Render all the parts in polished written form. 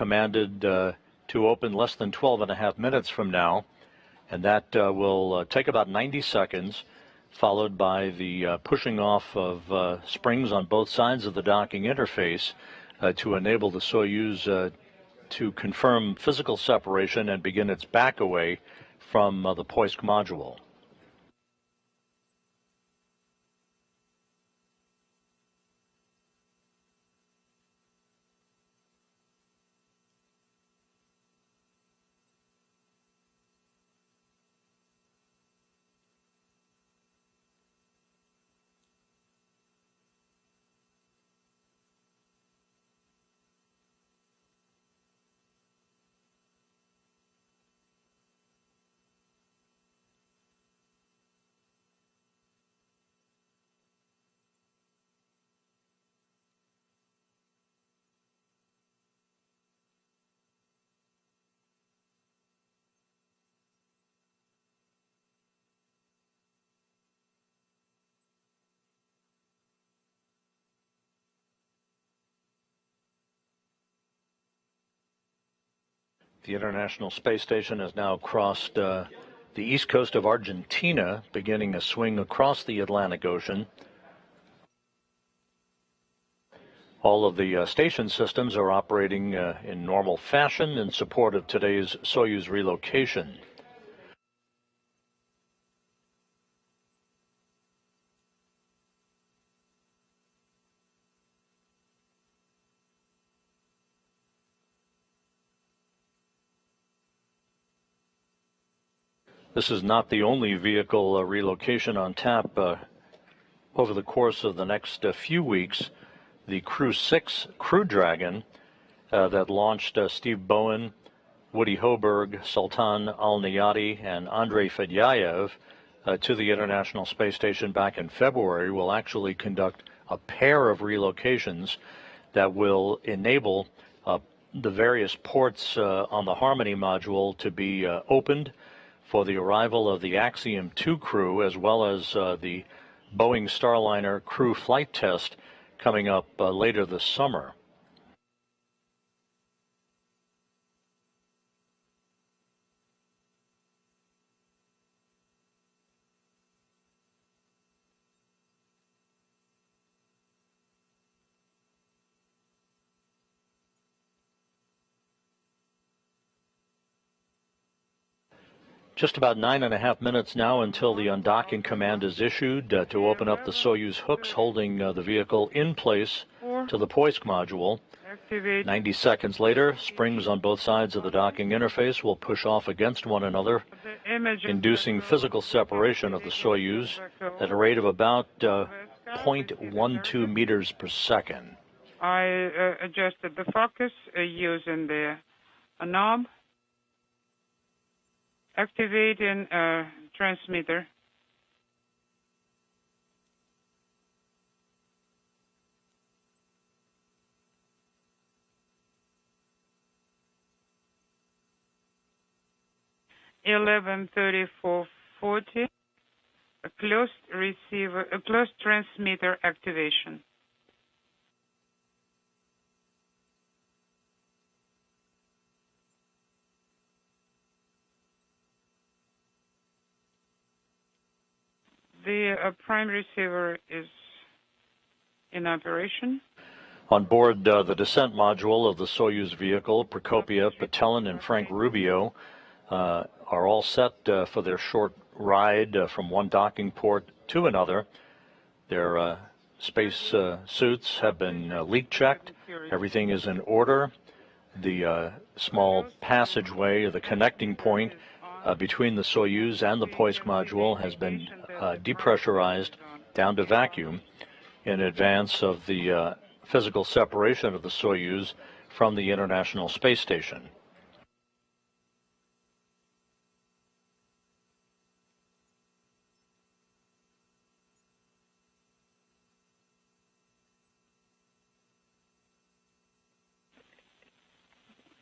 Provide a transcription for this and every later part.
commanded to open less than 12.5 minutes from now, and that will take about 90 seconds, followed by the pushing off of springs on both sides of the docking interface to enable the Soyuz to confirm physical separation and begin its back away from the Poisk module. The International Space Station has now crossed the east coast of Argentina, beginning a swing across the Atlantic Ocean. All of the station systems are operating in normal fashion in support of today's Soyuz relocation. This is not the only vehicle relocation on tap. Over the course of the next few weeks, the Crew 6 Crew Dragon that launched Steve Bowen, Woody Hoberg, Sultan Al-Niyati, and Andrei Fedyaev to the International Space Station back in February will actually conduct a pair of relocations that will enable the various ports on the Harmony module to be opened for the arrival of the Axiom 2 crew, as well as the Boeing Starliner crew flight test coming up later this summer. Just about 9.5 minutes now until the undocking command is issued to open up the Soyuz hooks holding the vehicle in place to the Poisk module. 90 seconds later, springs on both sides of the docking interface will push off against one another, inducing physical separation of the Soyuz at a rate of about 0.12 meters per second. I adjusted the focus using the knob. Activating transmitter. (11:34:40). A closed receiver, a closed transmitter activation. The prime receiver is in operation. On board the descent module of the Soyuz vehicle, Prokopiev, Patelin, and Frank Rubio are all set for their short ride from one docking port to another. Their space suits have been leak checked. Everything is in order. The small passageway, the connecting point between the Soyuz and the Poisk module has been depressurized down to vacuum in advance of the physical separation of the Soyuz from the International Space Station.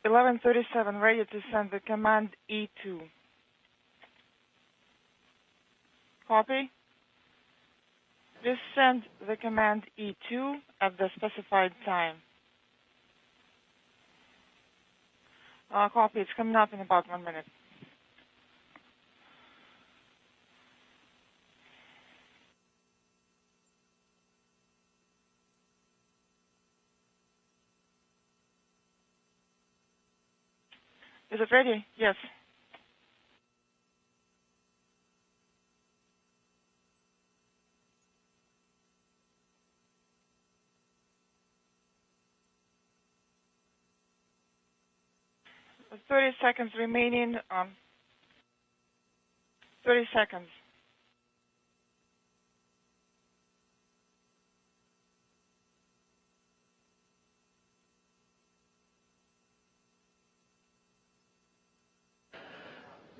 (11:37), ready to send the command E2. Copy. Please send the command E2 at the specified time. Copy. It's coming up in about 1 minute. Is it ready? Yes. With 30 seconds remaining. 30 seconds.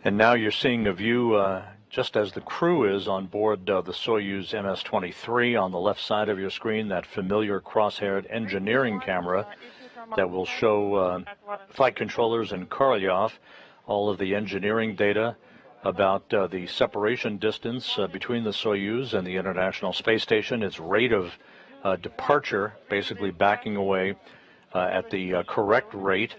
And now you're seeing a view just as the crew is on board the Soyuz MS-23 on the left side of your screen, that familiar cross-haired engineering camera that will show flight controllers and Korolev all of the engineering data about the separation distance between the Soyuz and the International Space Station, its rate of departure, basically backing away at the correct rate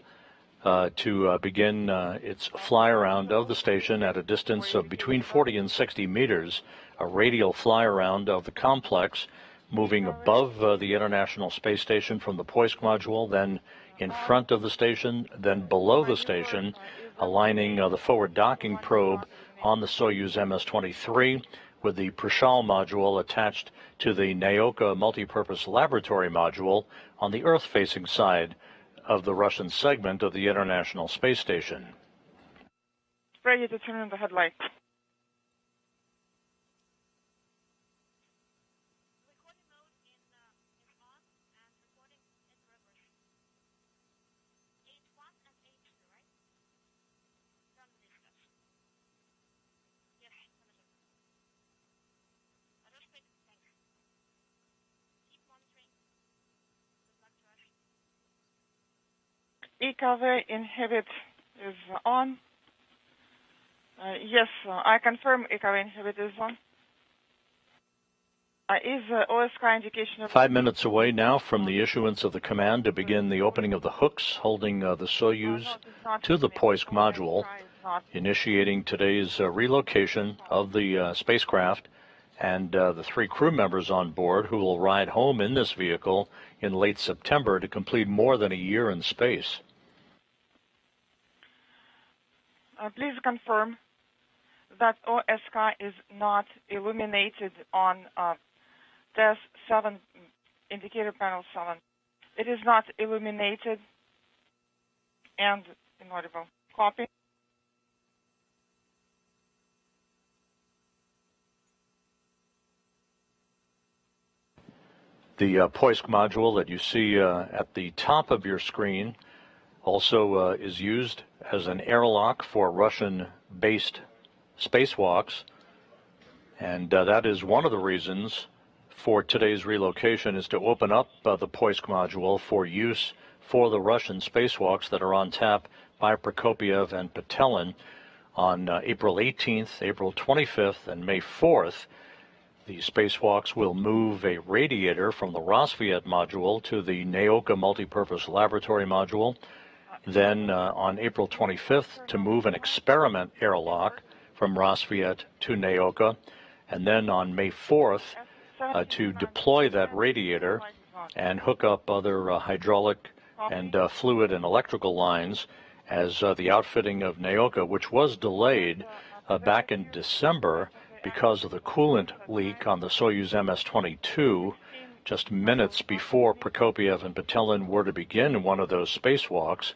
to begin its fly around of the station at a distance of between 40 and 60 meters, a radial fly around of the complex, moving above the International Space Station from the Poisk module, then in front of the station, then below the station, aligning the forward docking probe on the Soyuz MS-23 with the Prishal module attached to the Naoka multipurpose laboratory module on the Earth-facing side of the Russian segment of the International Space Station. Ready to turn on the headlight. EKV inhibit is on. Yes, I confirm EKV inhibit is on. Is OSK indication of 5 minutes away now from the issuance of the command to begin the opening of the hooks holding the Soyuz to the Poisk module, initiating today's relocation of the spacecraft and the 3 crew members on board who will ride home in this vehicle in late September to complete more than a year in space. Please confirm that OSK is not illuminated on test 7, indicator panel 7. It is not illuminated and inaudible. Copy. The Poisk module that you see at the top of your screen also is used as an airlock for Russian-based spacewalks, and that is one of the reasons for today's relocation, is to open up the Poisk module for use for the Russian spacewalks that are on tap by Prokopiev and Petelin on April 18th, April 25th, and May 4th. The spacewalks will move a radiator from the Rosviet module to the Naoka multipurpose laboratory module. Then on April 25th to move an experiment airlock from Rosviet to Naoka. And then on May 4th to deploy that radiator and hook up other hydraulic and fluid and electrical lines as the outfitting of Naoka, which was delayed back in December because of the coolant leak on the Soyuz MS-22, just minutes before Prokopiev and Petelin were to begin one of those spacewalks.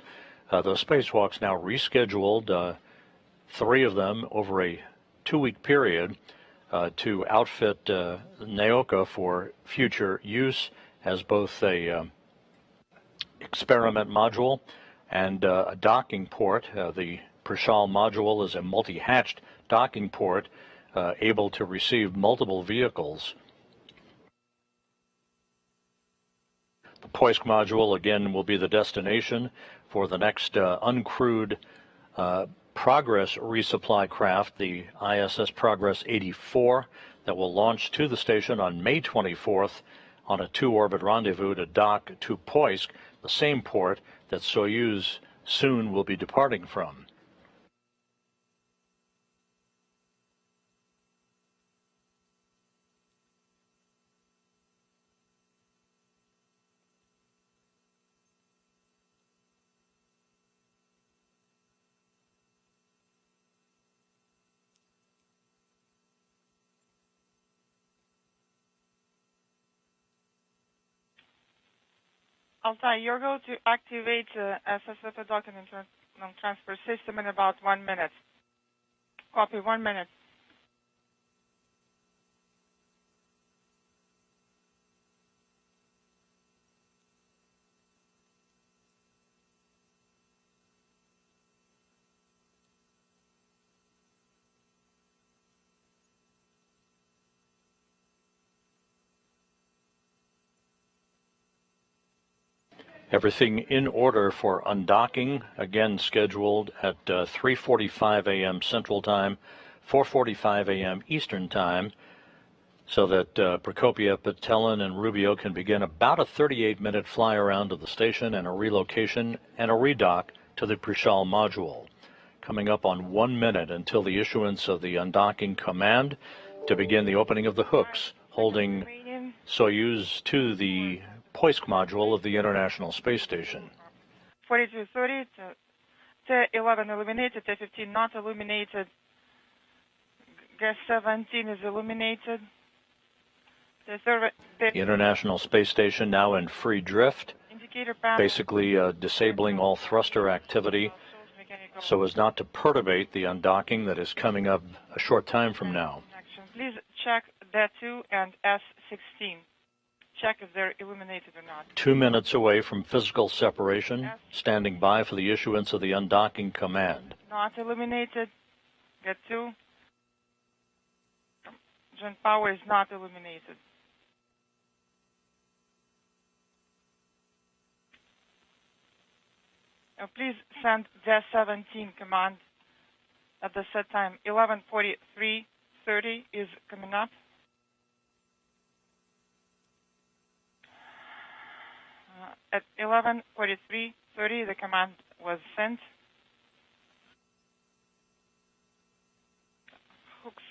Those spacewalks now rescheduled, 3 of them over a 2-week period, to outfit Naoka for future use as both a experiment module and a docking port. The Prishal module is a multi-hatched docking port able to receive multiple vehicles. The Poisk module, again, will be the destination for the next uncrewed Progress resupply craft, the ISS Progress 84, that will launch to the station on May 24th on a 2-orbit rendezvous to dock to Poisk, the same port that Soyuz soon will be departing from. Altai, you're going to activate SSF document transfer system in about 1 minute. Copy, 1 minute. Everything in order for undocking, again scheduled at 3:45 a.m. Central Time, 4:45 a.m. Eastern Time, so that Prokopiev, Petelin, and Rubio can begin about a 38-minute fly around to the station and a relocation and a redock to the Prishal module. Coming up on 1 minute until the issuance of the undocking command to begin the opening of the hooks, holding Soyuz to the Poisk module of the International Space Station. 4230, T11 illuminated, T15 not illuminated, gas 17 is illuminated. The International Space Station now in free drift, basically disabling all thruster activity so as not to perturbate the undocking that is coming up a short time from now. Please check D2 and S16. Check if they're illuminated or not. 2 minutes away from physical separation, standing by for the issuance of the undocking command. Not illuminated. D2. Joint power is not illuminated. Please send D17 command at the set time 11:43:30 is coming up. At 11:43:30 the command was sent. Hooks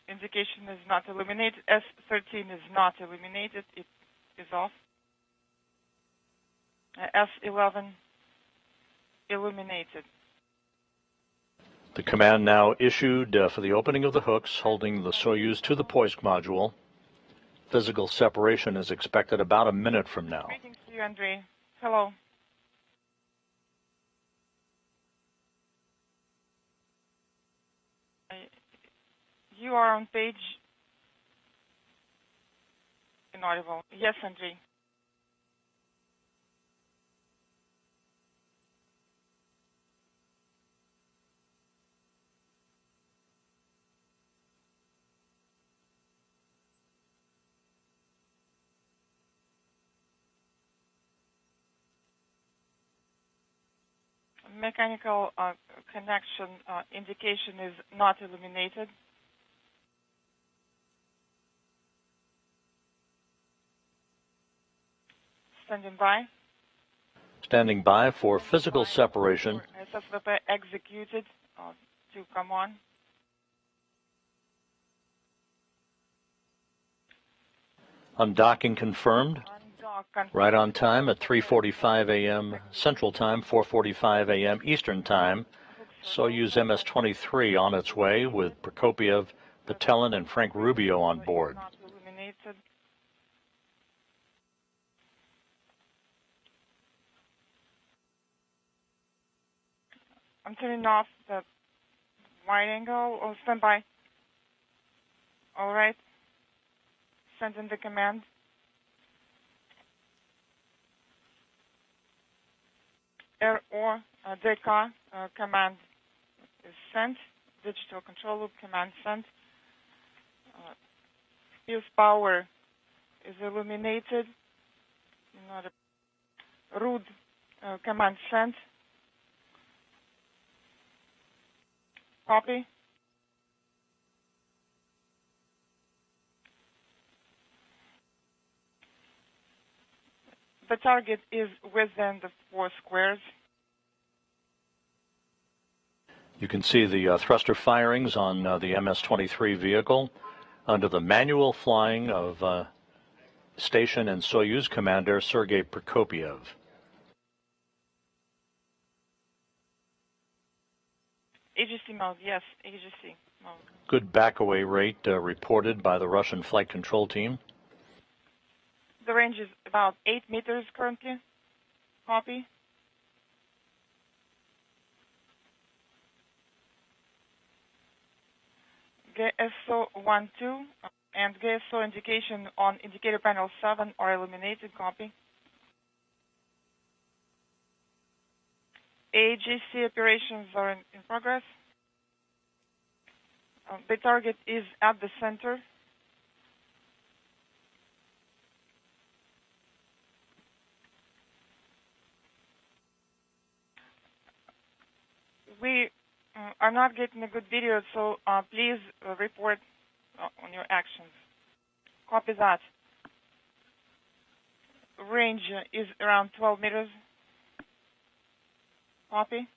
indication is not illuminated. S13 is not illuminated. It is off. S11 illuminated. The command now issued for the opening of the hooks, holding the Soyuz to the Poisk module. Physical separation is expected about a minute from now. Greetings to you, Andrei. Hello. You are on page inaudible. Yes, Andrei. Mechanical connection indication is not illuminated. Standing by. Standing by for physical separation. SSVP executed to come on. Undocking confirmed. Right on time at 3:45 a.m. Central Time, 4:45 a.m. Eastern Time. Soyuz MS-23 on its way with Prokopiev, Petelin, and Frank Rubio on board. I'm turning off the wide angle. Oh, stand by. All right. Send in the command. Or DK command is sent. Digital control loop command sent. Fuse power is illuminated. RUD command sent. Copy. The target is within the 4 squares. You can see the thruster firings on the MS-23 vehicle under the manual flying of Station and Soyuz Commander Sergei Prokopiev. AGC mode, yes, AGC mode. Good backaway rate reported by the Russian flight control team. The range is about 8 meters currently. Copy. GSO 1-2 and GSO indication on indicator panel 7 are illuminated. Copy. AGC operations are in progress. The target is at the center. We are not getting a good video, so please report on your actions. Copy that. Range is around 12 meters. Copy.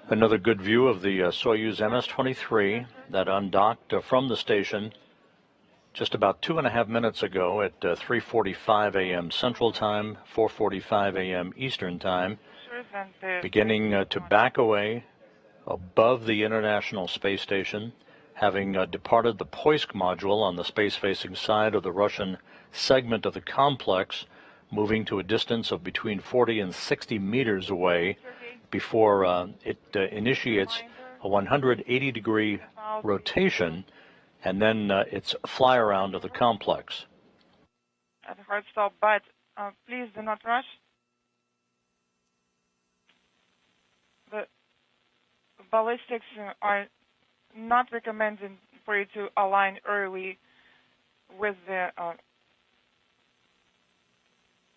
Another good view of the Soyuz MS-23 that undocked from the station just about 2.5 minutes ago at 3:45 a.m. Central Time, 4:45 a.m. Eastern Time, beginning to back away above the International Space Station, having departed the Poisk module on the space-facing side of the Russian segment of the complex, moving to a distance of between 40 and 60 meters away before it initiates a 180-degree rotation and then its fly around of the complex. At a hard stop, but please do not rush. The ballistics are not recommended for you to align early with the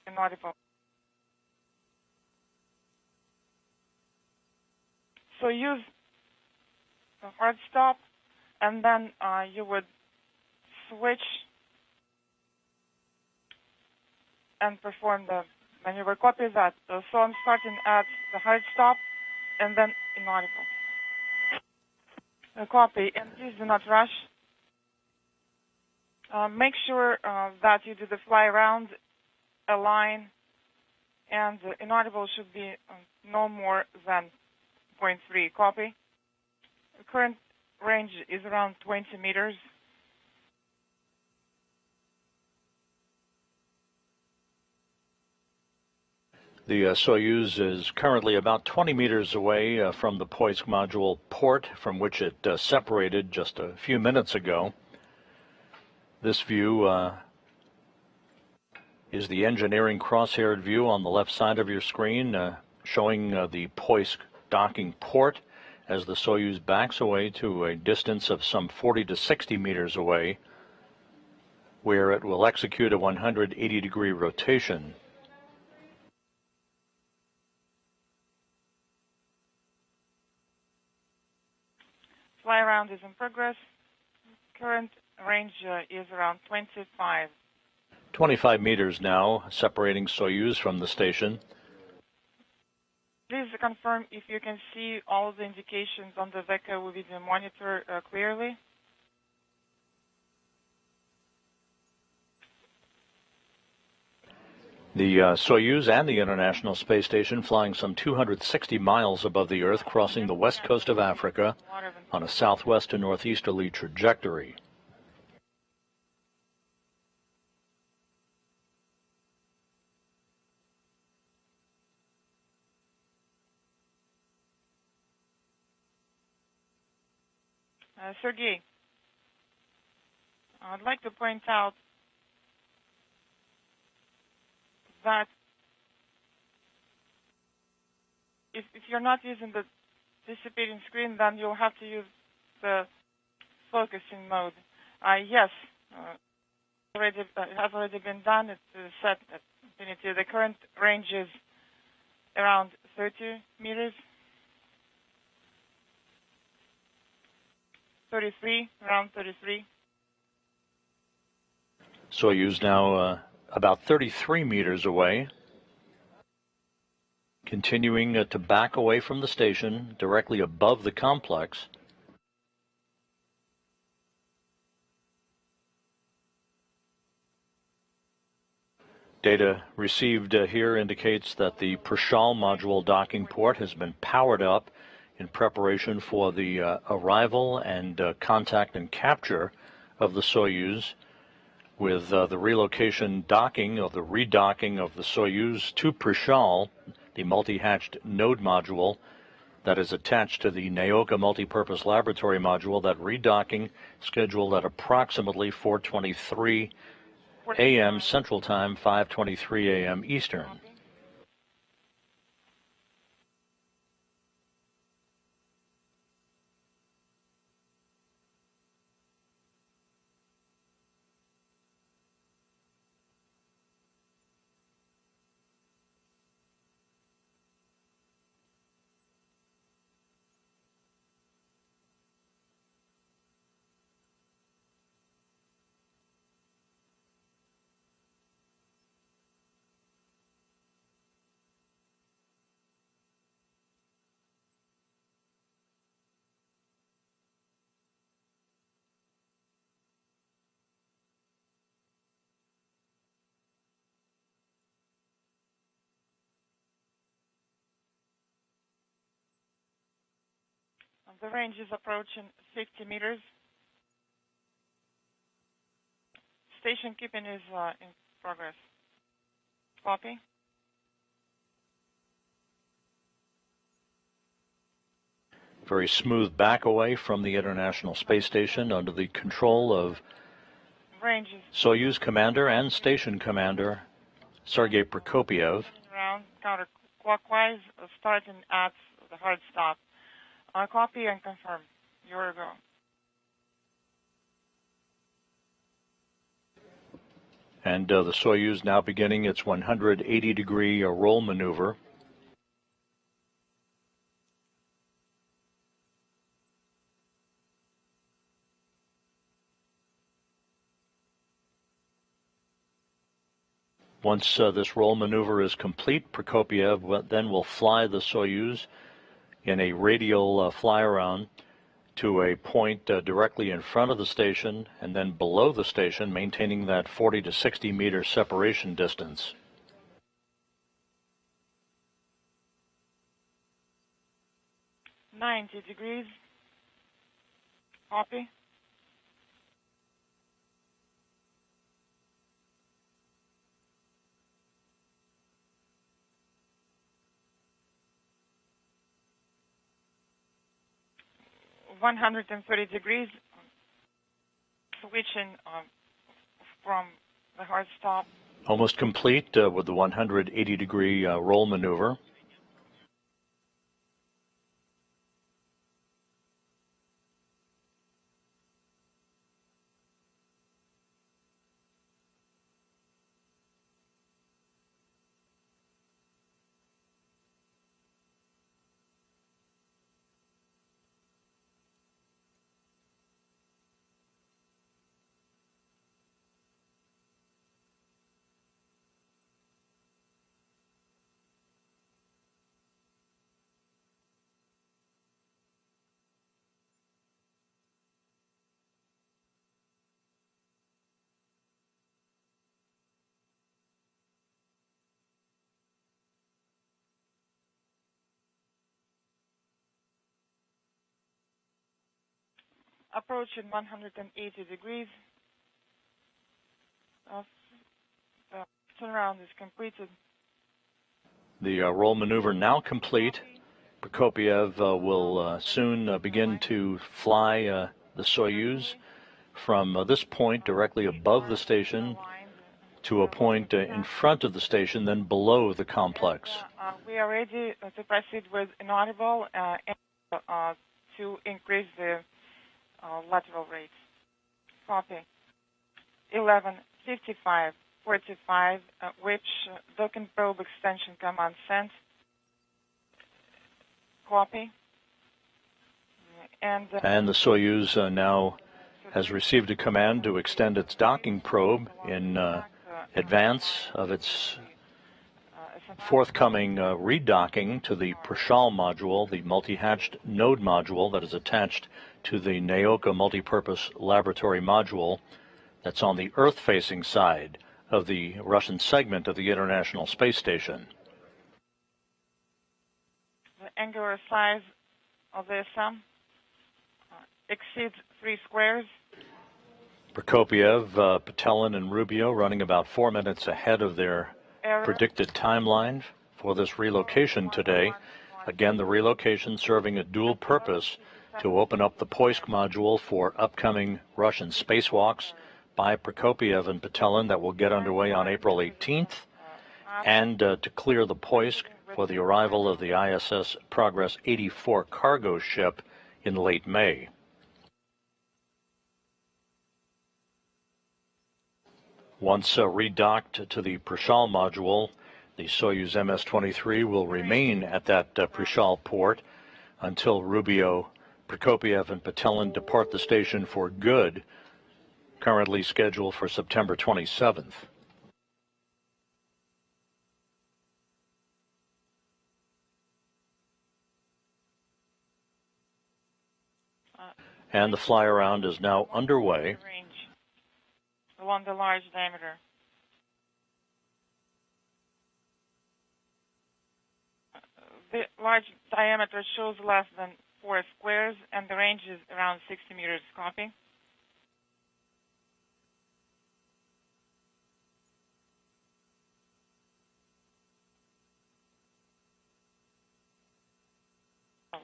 inaudible. So use the hard stop, and then you would switch and perform the maneuver. Copy that. So I'm starting at the hard stop and then inaudible. Copy, and please do not rush. Make sure that you do the fly around, align, and inaudible should be no more than 0.3. Copy. The current range is around 20 meters. The Soyuz is currently about 20 meters away from the Poisk module port from which it separated just a few minutes ago. This view is the engineering cross-haired view on the left side of your screen, showing the Poisk docking port as the Soyuz backs away to a distance of some 40 to 60 meters away, where it will execute a 180-degree rotation. Fly around is in progress. Current range is around 25. 25 meters now, separating Soyuz from the station. Please confirm if you can see all the indications on the VECA with the monitor clearly. The Soyuz and the International Space Station flying some 260 miles above the Earth, crossing the west coast of Africa on a southwest to northeasterly trajectory. Sergei, I'd like to point out that if you're not using the dissipating screen, then you'll have to use the focusing mode. Yes, it has already been done. It's set at infinity. The current range is around 30 meters. 33, around 33. Soyuz now about 33 meters away. continuing to back away from the station directly above the complex. Data received here indicates that the Prishal module docking port has been powered up in preparation for the arrival and contact and capture of the Soyuz, with the relocation docking or the redocking of the Soyuz to Prishal, the multi-hatched node module that is attached to the Naoka multipurpose laboratory module. That redocking scheduled at approximately 4:23 a.m. Central Time, 5:23 a.m. Eastern. The range is approaching 50 meters. Station keeping is in progress. Copy. Very smooth back away from the International Space Station under the control of Soyuz commander and station commander Sergei Prokopyev. Around counterclockwise, starting at the hard stop. Copy and confirm. You're go. And the Soyuz now beginning its 180-degree roll maneuver. Once this roll maneuver is complete, Prokopyev then will fly the Soyuz in a radial fly-around to a point directly in front of the station and then below the station, maintaining that 40 to 60 meter separation distance. "90 degrees. Copy. "130 degrees. Switching from the hard stop. Almost complete with the 180-degree roll maneuver. Approaching 180 degrees. The turnaround is completed. The roll maneuver now complete. Prokopyev will soon begin to fly the Soyuz from this point directly above the station to a point in front of the station, then below the complex. We are ready to proceed with inaudible and to increase the lateral rate. Copy. 11:55:45, which docking probe extension command sent. Copy. And the Soyuz now has received a command to extend its docking probe in advance of its forthcoming redocking to the Prishal module, the multi-hatched node module that is attached to the Naoka multipurpose laboratory module that's on the Earth-facing side of the Russian segment of the International Space Station. The angular size of the SM exceeds 3 squares. Prokopiev, Petelin, and Rubio running about 4 minutes ahead of their predicted timeline for this relocation today. Again, the relocation serving a dual purpose to open up the Poisk module for upcoming Russian spacewalks by Prokopiev and Petelin that will get underway on April 18th, and to clear the Poisk for the arrival of the ISS Progress 84 cargo ship in late May. Once redocked to the Prishal module, the Soyuz MS-23 will remain at that Prishal port until Rubio, Prokopiev, and Petelin depart the station for good, currently scheduled for September 27th. And the fly-around is now underway. Along the large diameter. The large diameter shows less than 4 squares, and the range is around 60 meters. Copy.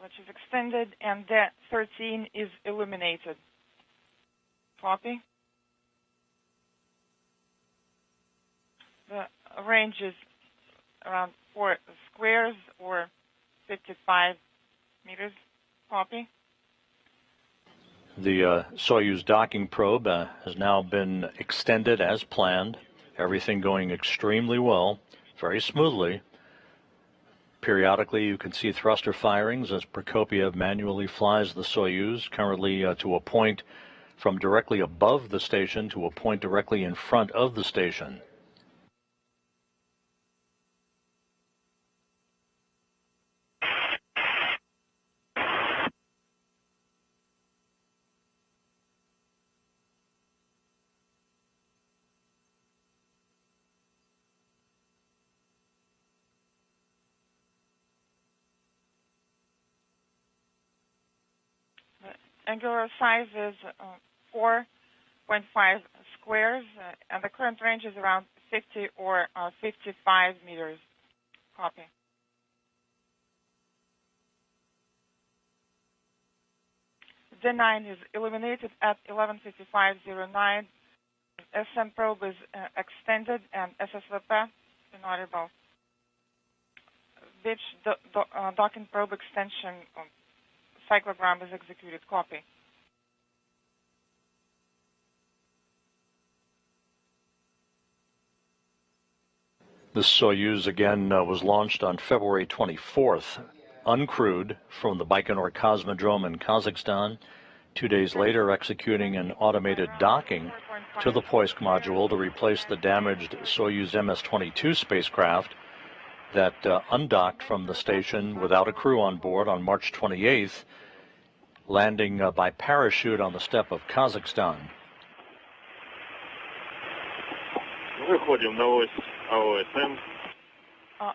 Which is extended, and the 13 is illuminated. Copy. The range is around 4 squares or 55 meters. Copy. The Soyuz docking probe has now been extended as planned. Everything going extremely well, very smoothly. Periodically, you can see thruster firings as Prokopiev manually flies the Soyuz, currently to a point from directly above the station to a point directly in front of the station. Angular size is 4.5 squares, and the current range is around 50 or 55 meters. Copy. D9 is illuminated at 11:55:09. SM probe is extended and SSVP inaudible. Which docking probe extension cyclogram is executed. Copy. The Soyuz again was launched on February 24th, uncrewed from the Baikonur Cosmodrome in Kazakhstan. 2 days later, executing an automated docking to the Poisk module to replace the damaged Soyuz MS-22 spacecraft that undocked from the station without a crew on board on March 28th, landing by parachute on the steppe of Kazakhstan. Выходим на ось АОСМ.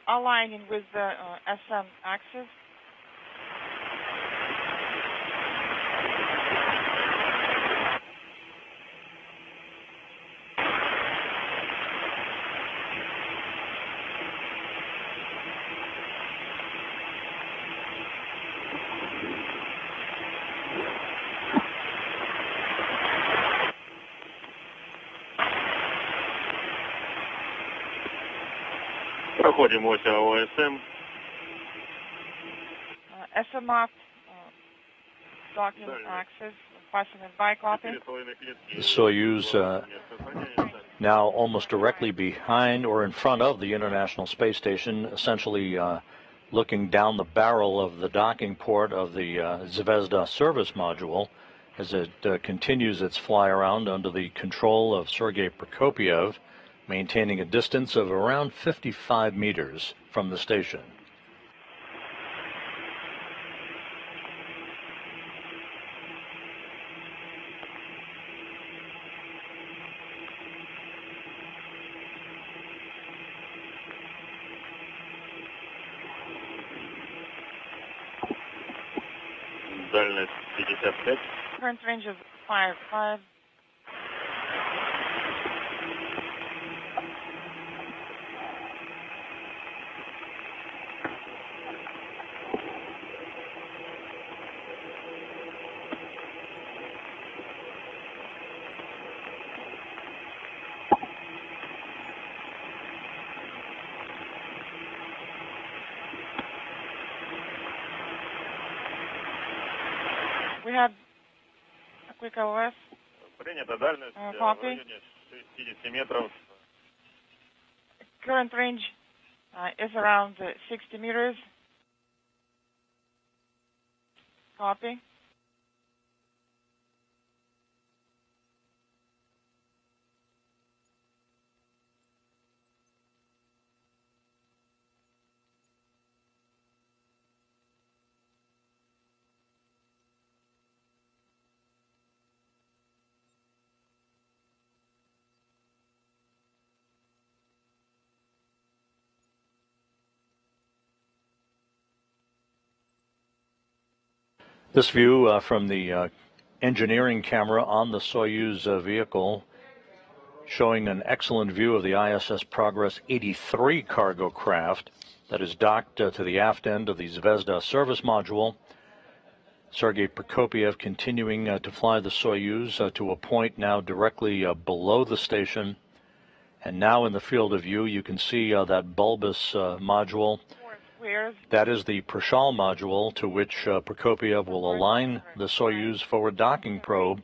Aligning with the SM axis. Проходим ось АОСМ. SMF docking axis, passing it by. Copy. The Soyuz now almost directly behind or in front of the International Space Station, essentially looking down the barrel of the docking port of the Zvezda service module as it continues its fly around under the control of Sergei Prokopiev, maintaining a distance of around 55 meters from the station. Дальность 55. Current range is 5. We had a quick LOS. Принята дальность в Copy. районе 60 метров. Current range is around 60 meters. Copy. This view from the engineering camera on the Soyuz vehicle, showing an excellent view of the ISS Progress 83 cargo craft that is docked to the aft end of the Zvezda service module. Sergei Prokopiev continuing to fly the Soyuz to a point now directly below the station. And now in the field of view, you can see that bulbous module. That is the Prashal module to which Prokopiev will align the Soyuz forward docking probe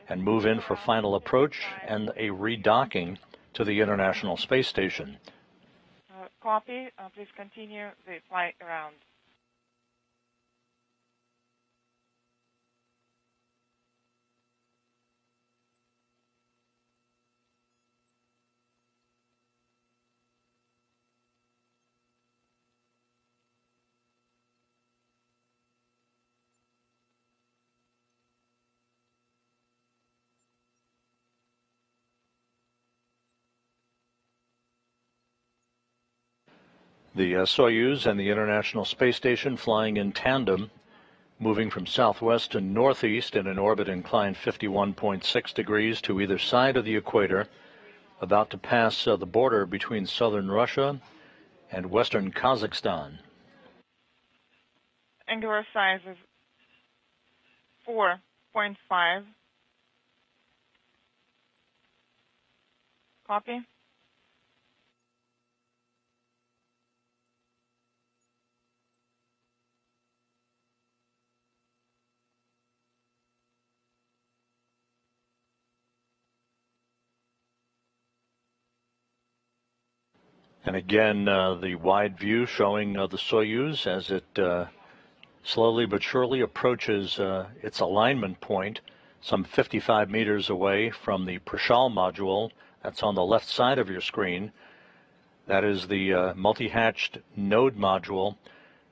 and move in for final approach and a redocking to the International Space Station. Copy. Please continue the flight around. The Soyuz and the International Space Station flying in tandem, moving from southwest to northeast in an orbit inclined 51.6 degrees to either side of the equator, about to pass the border between southern Russia and western Kazakhstan. Angular size is 4.5. Copy. And again, the wide view showing the Soyuz as it slowly but surely approaches its alignment point, some 55 meters away from the Prashal module. That's on the left side of your screen. That is the multi-hatched node module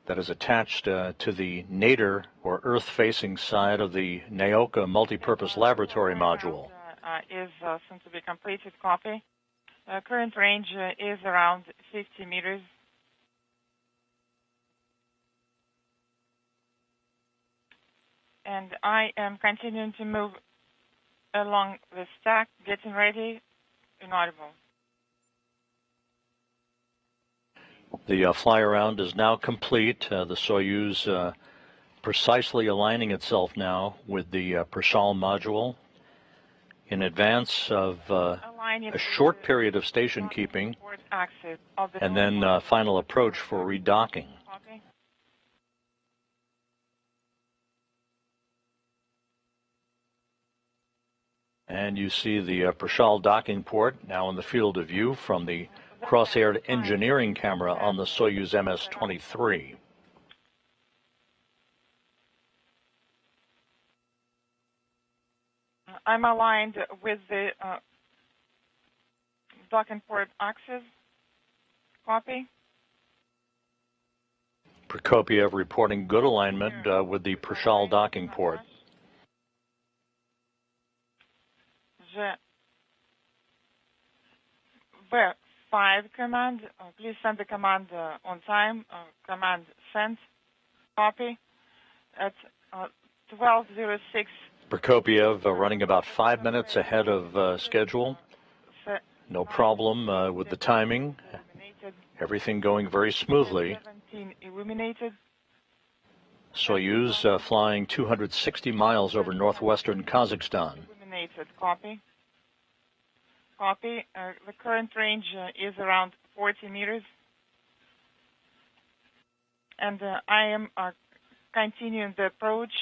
that is attached to the nadir or Earth-facing side of the Naoka multipurpose laboratory module. Is soon to be completed. Copy. Current range is around 50 meters. And I am continuing to move along the stack, getting ready, inaudible. The fly-around is now complete. The Soyuz precisely aligning itself now with the Prashal module in advance of a short period of station keeping and then final approach for redocking. And you see the Prashal docking port now in the field of view from the cross-haired engineering camera on the Soyuz MS-23. I'm aligned with the docking port access. Copy. Prokopiev reporting good alignment with the Prishal docking port. V5 command, please send the command on time. Command sent. Copy. At 12:06. Prokopiev running about 5 minutes ahead of schedule. No problem with the timing. Everything going very smoothly. 17 illuminated. Soyuz flying 260 miles over northwestern Kazakhstan. Illuminated. Copy. Copy. The current range is around 40 meters. And I am continuing the approach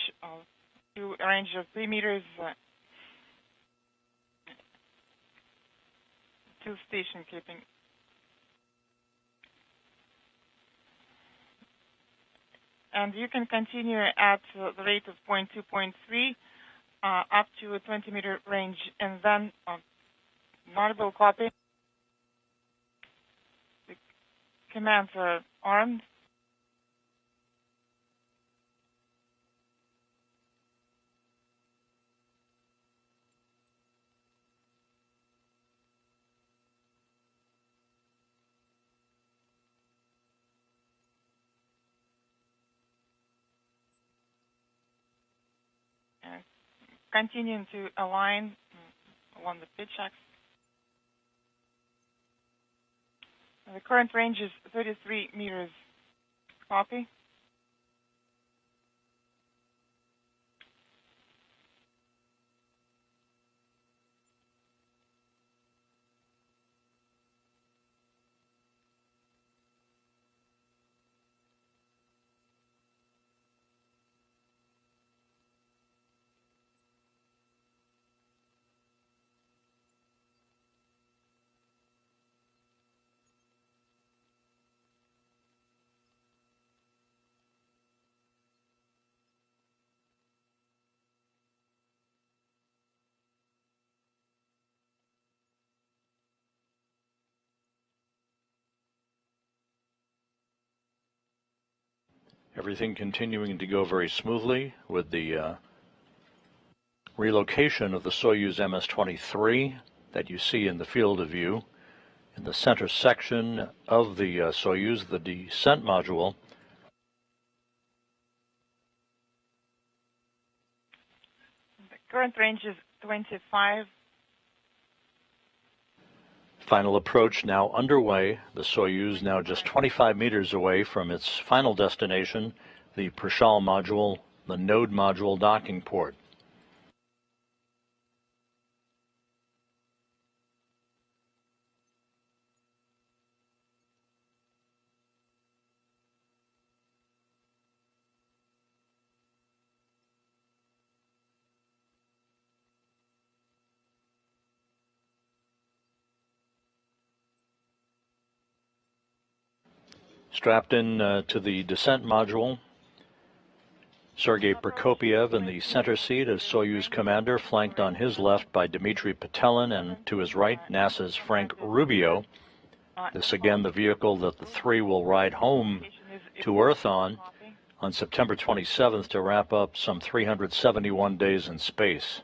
to a range of 3 meters to station keeping. And you can continue at the rate of 0.2.3 up to a 20-meter range, and then audible copy. The commands are armed. Continuing to align along the pitch axis. The current range is 33 meters. Copy. Everything continuing to go very smoothly with the relocation of the Soyuz MS-23 that you see in the field of view. In the center section of the Soyuz, the descent module. The current range is 25. Final approach now underway. The Soyuz now just 25 meters away from its final destination, the Prishal module, the node module docking port. Strapped in to the descent module, Sergei Prokopiev in the center seat as Soyuz commander, flanked on his left by Dmitry Petelin, and to his right, NASA's Frank Rubio. This again the vehicle that the three will ride home to Earth on September 27th to wrap up some 371 days in space.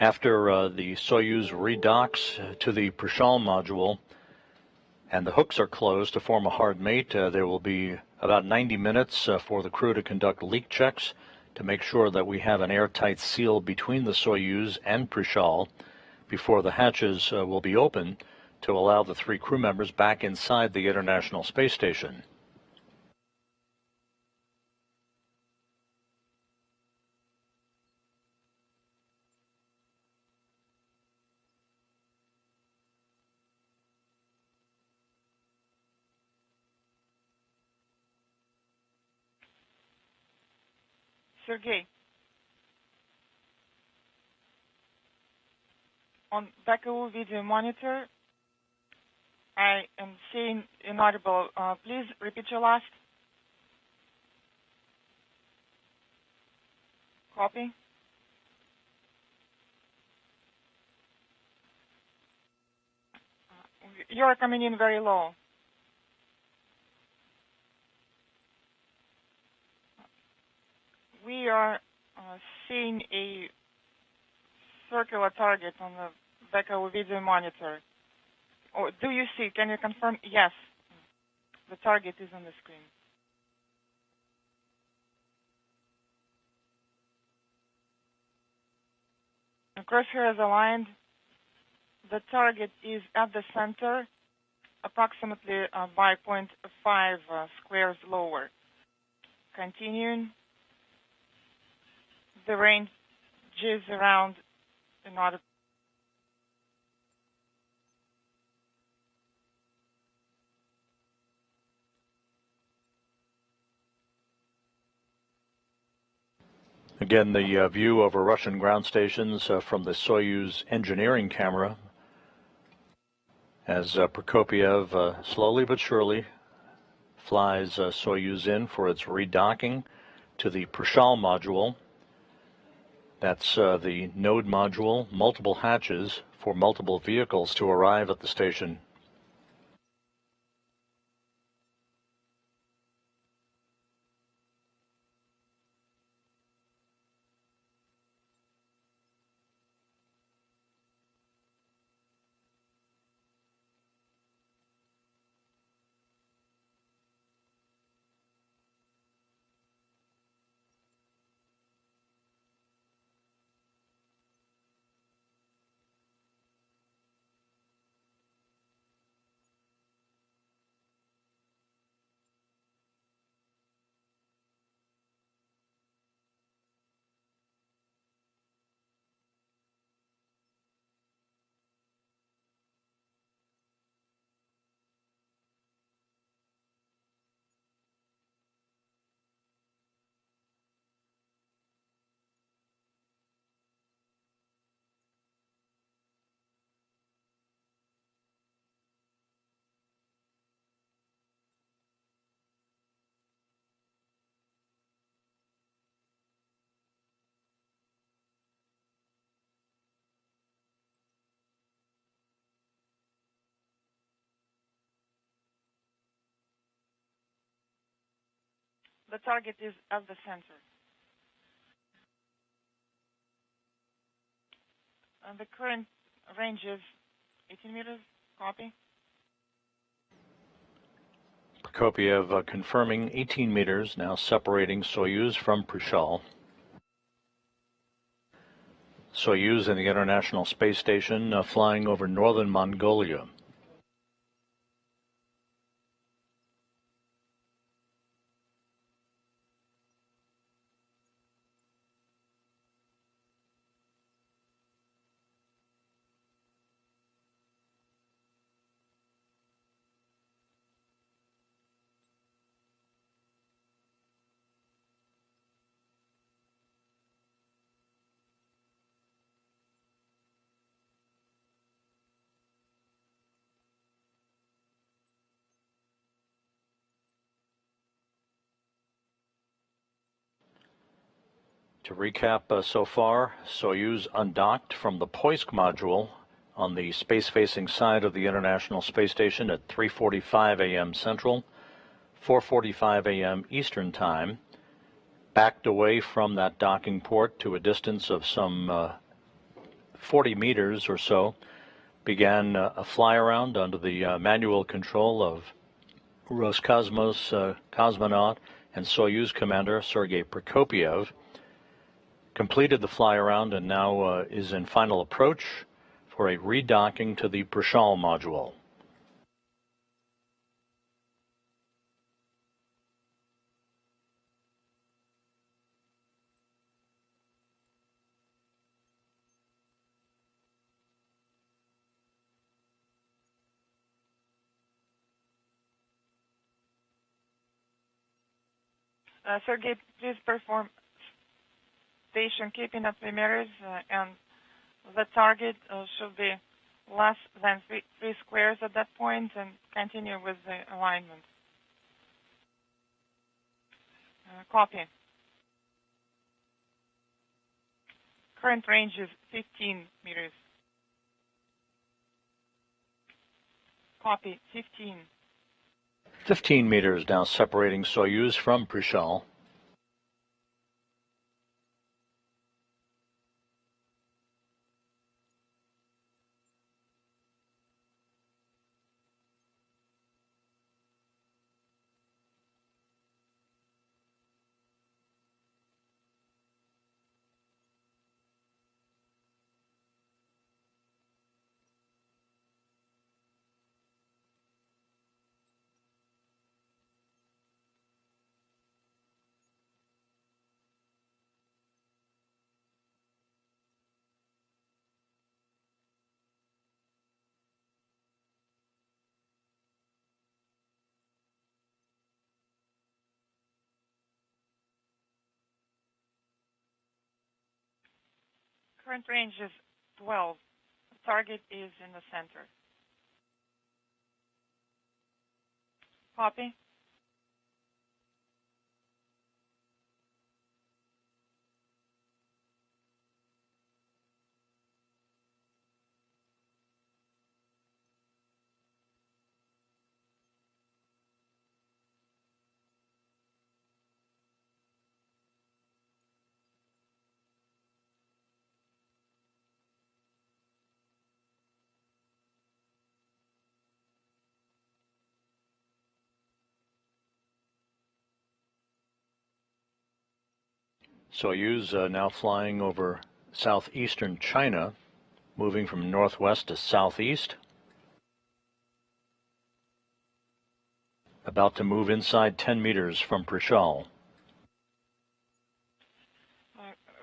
After the Soyuz redocks to the Prishal module and the hooks are closed to form a hard mate, there will be about 90 minutes for the crew to conduct leak checks to make sure that we have an airtight seal between the Soyuz and Prishal before the hatches will be open to allow the three crew members back inside the International Space Station. Sergei, on Baku video monitor, I am seeing inaudible. Please repeat your last. Copy. You're coming in very low. We are seeing a circular target on the back of a video monitor. Or do you see? Can you confirm? Yes, the target is on the screen. The crosshair is aligned. The target is at the center, approximately by 0.5 squares lower. Continuing. The range is around another. Again, the view over Russian ground stations from the Soyuz engineering camera as Prokopiev slowly but surely flies Soyuz in for its redocking to the Prishal module. That's the node module, multiple hatches for multiple vehicles to arrive at the station. The target is at the center. And the current range is 18 meters. Copy. Prokopiev confirming 18 meters, now separating Soyuz from Prishal. Soyuz and the International Space Station flying over northern Mongolia. To recap so far, Soyuz undocked from the Poisk module on the space-facing side of the International Space Station at 3:45 a.m. Central, 4:45 a.m. Eastern Time, backed away from that docking port to a distance of some 40 meters or so, began a fly-around under the manual control of Roscosmos cosmonaut and Soyuz commander Sergei Prokopiev, completed the fly-around and now is in final approach for a redocking to the Prishal module. Sergei, please perform station keeping at 3 meters, and the target should be less than three squares at that point, and continue with the alignment. Copy. Current range is 15 meters. Copy. 15. 15 meters now separating Soyuz from Prishal. Current range is 12. The target is in the center. Copy. Soyuz now flying over southeastern China, moving from northwest to southeast. About to move inside 10 meters from Prishal.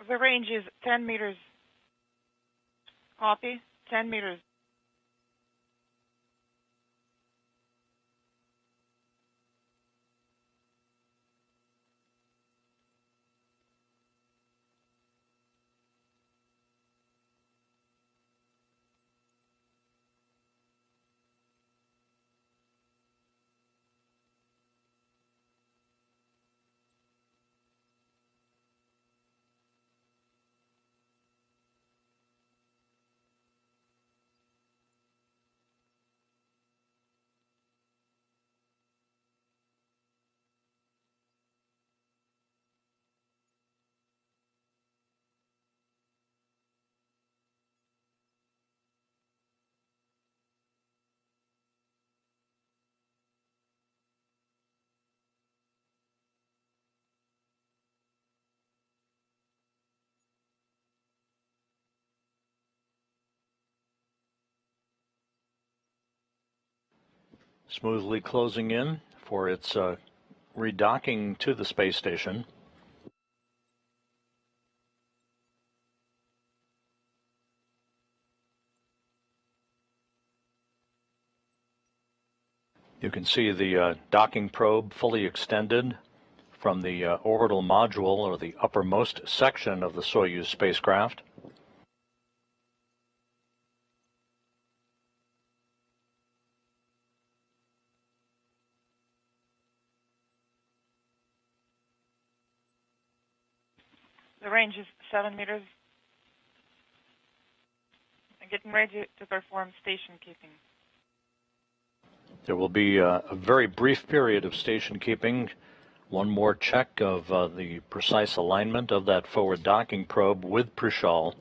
The range is 10 meters. Copy. 10 meters. Smoothly closing in for its redocking to the space station. You can see the docking probe fully extended from the orbital module, or the uppermost section of the Soyuz spacecraft. The range is 7 meters. I'm getting ready to perform station keeping. There will be a very brief period of station keeping. One more check of the precise alignment of that forward docking probe with Prishal.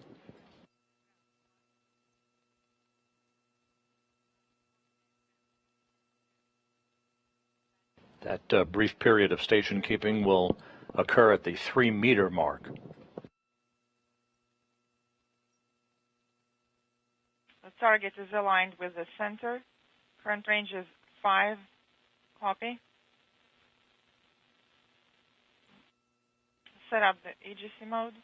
That brief period of station keeping will occur at the 3-meter mark. The target is aligned with the center. Current range is 5. Copy. Set up the AGC mode.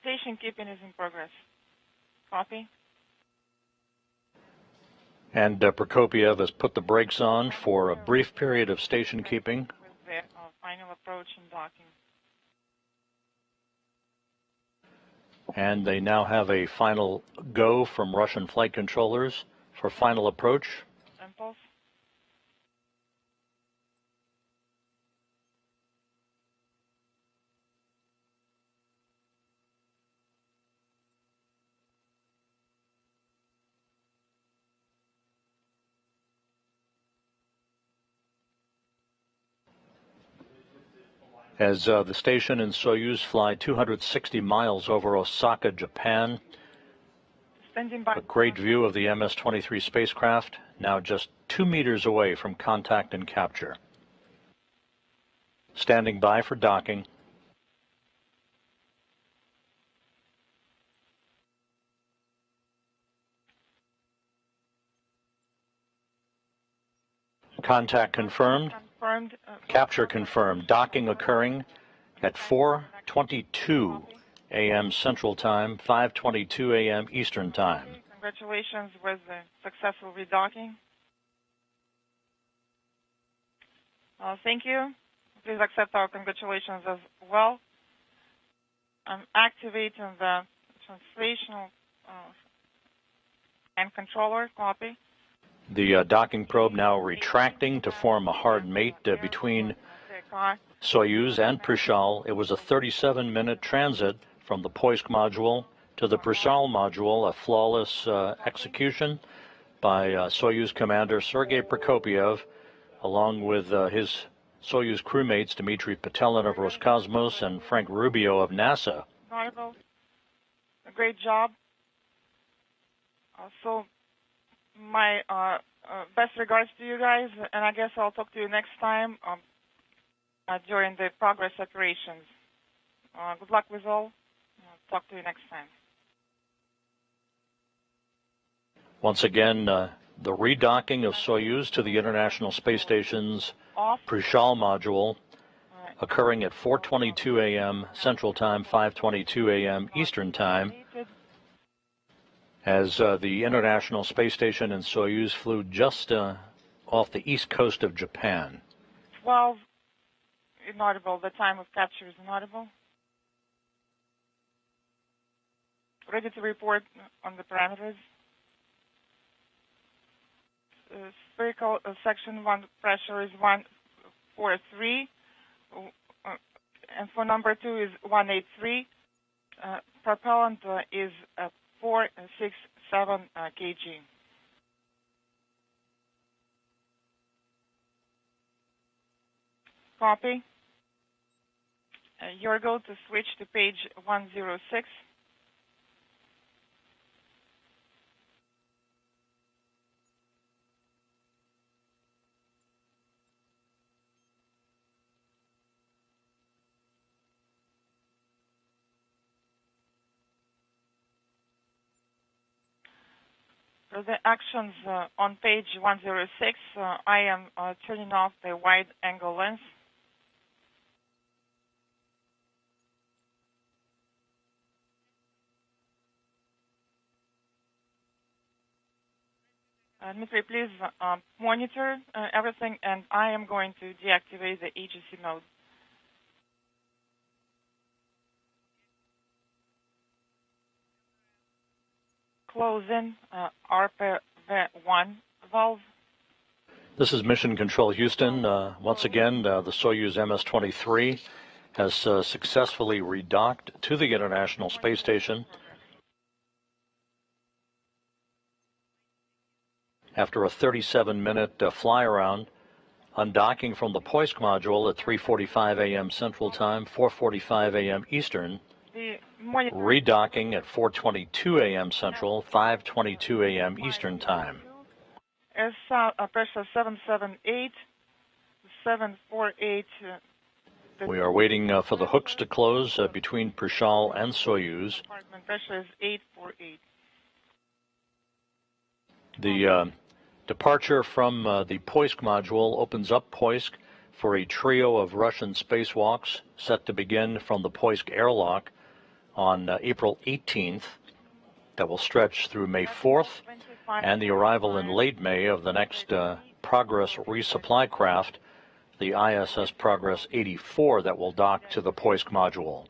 Station keeping is in progress. Copy. And Prokopiev has put the brakes on for a brief period of station keeping. With the final approach and docking. And they now have a final go from Russian flight controllers for final approach. Impulse. As the station and Soyuz fly 260 miles over Osaka, Japan, Standing by. a great view of the MS-23 spacecraft, now just 2 meters away from contact and capture. Standing by for docking. Contact confirmed. Confirmed. Capture confirmed. Docking occurring at 4:22 a.m. Central Time, 5:22 a.m. Eastern Time. Congratulations with the successful redocking. Thank you. Please accept our congratulations as well. I'm activating the translational and controller. Copy. The docking probe now retracting to form a hard mate between Soyuz and Prishal. It was a 37-minute transit from the Poisk module to the Prishal module, a flawless execution by Soyuz commander Sergei Prokopyev, along with his Soyuz crewmates Dmitry Petelin of Roscosmos and Frank Rubio of NASA. A great job. So my best regards to you guys, and I guess I'll talk to you next time during the progress operations. Good luck with all. Talk to you next time. Once again, the redocking of Soyuz to the International Space Station's Prishal module occurring at 4:22 a.m. Central Time, 5:22 a.m. Eastern Time, as the International Space Station and Soyuz flew just off the east coast of Japan. 12, inaudible. The time of capture is inaudible. Ready to report on the parameters. Spherical section 1 pressure is 143, and for number 2 is 183. Propellant is 467 kg. Copy. You're going to switch to page 106. For the actions on page 106, I am turning off the wide-angle lens. Dmitry, please monitor everything, and I am going to deactivate the agency mode. Close in RPV1 valve. This is Mission Control Houston. Once again, the Soyuz MS-23 has successfully redocked to the International Space Station after a 37-minute fly-around, undocking from the Poisk module at 3:45 a.m. Central Time, 4:45 a.m. Eastern, redocking at 4:22 a.m. Central, 5:22 a.m. Eastern Time. Pressure 778, 748. We are waiting for the hooks to close between Prishal and Soyuz. Pressure is 848. The departure from the Poisk module opens up Poisk for a trio of Russian spacewalks set to begin from the Poisk airlock on April 18th, that will stretch through May 4th, and the arrival in late May of the next Progress resupply craft, the ISS Progress 84, that will dock to the Poisk module.